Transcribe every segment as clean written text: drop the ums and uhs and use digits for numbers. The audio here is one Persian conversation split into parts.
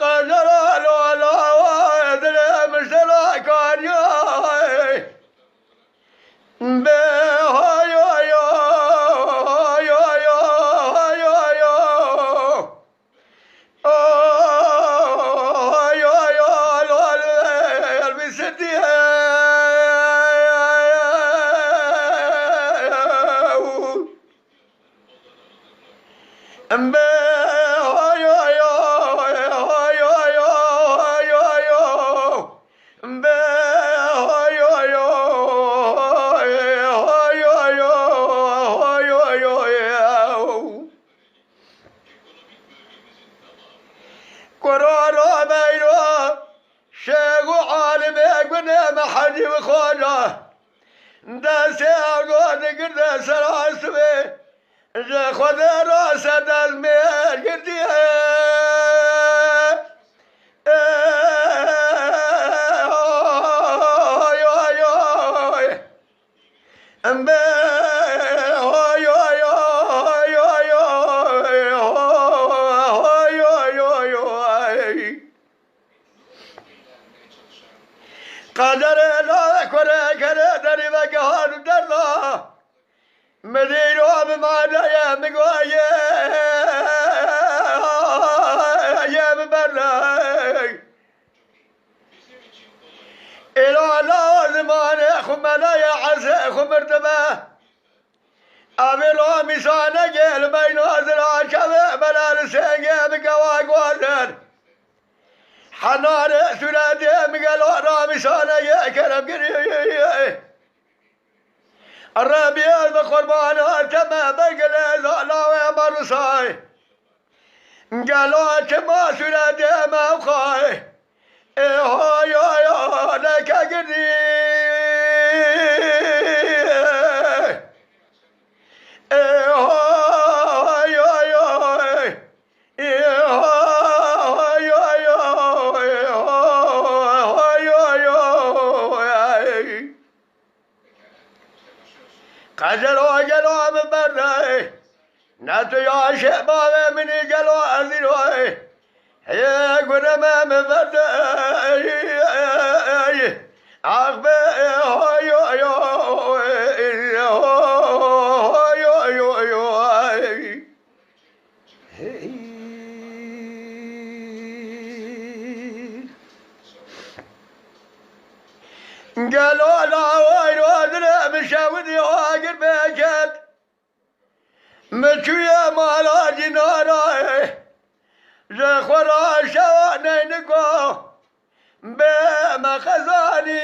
قدر الولا وادري مشترى كان ياي قرارا بيرو شيخ عالم يقبل محدي وخوجه داسي اقول قد سراسبي خذ راس المير قدي قدر لا كره كره دري بقهر درلا مدينو بمعنى يا مقوايا يا مبرلاي إلا لازم أنا خمنا يا عزة خمرتبه أبلو ميسانة قيل بين أزرع شبه بلال سيقى بقواق وزر حنان سلاتي مقالو رامي سانة يا كرم قريب الربيع بقربان تما بقل لا ومرصاي قالوا تما سلاتي ما خاي إيه يا لك قريب قالوا من برا ناتو يا شباب مني قالوا أذنوي هي قرما من برا عقبه قالوا لا وين وادنا مشاودي واقر بيجت متويا مالا جناراي زخورا شواني نقو بما خزاني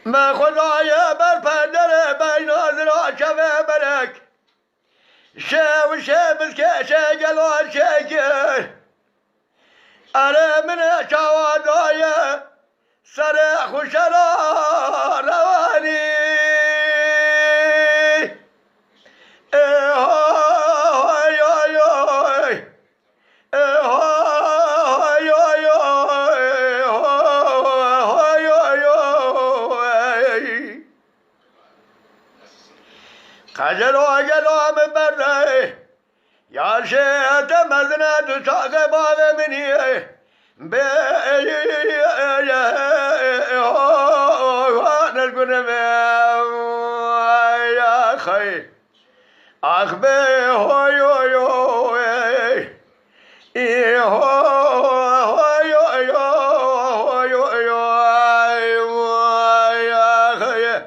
ما خدايا بالفندر بين أزرع شبابك شاو شابس كاشا قالوا شاكر أنا من شوادايا سرح وشرا رواني قالوا من برا يا شيخ مزنا تساق باب مني نقول يا خي أخبي هوي يا خي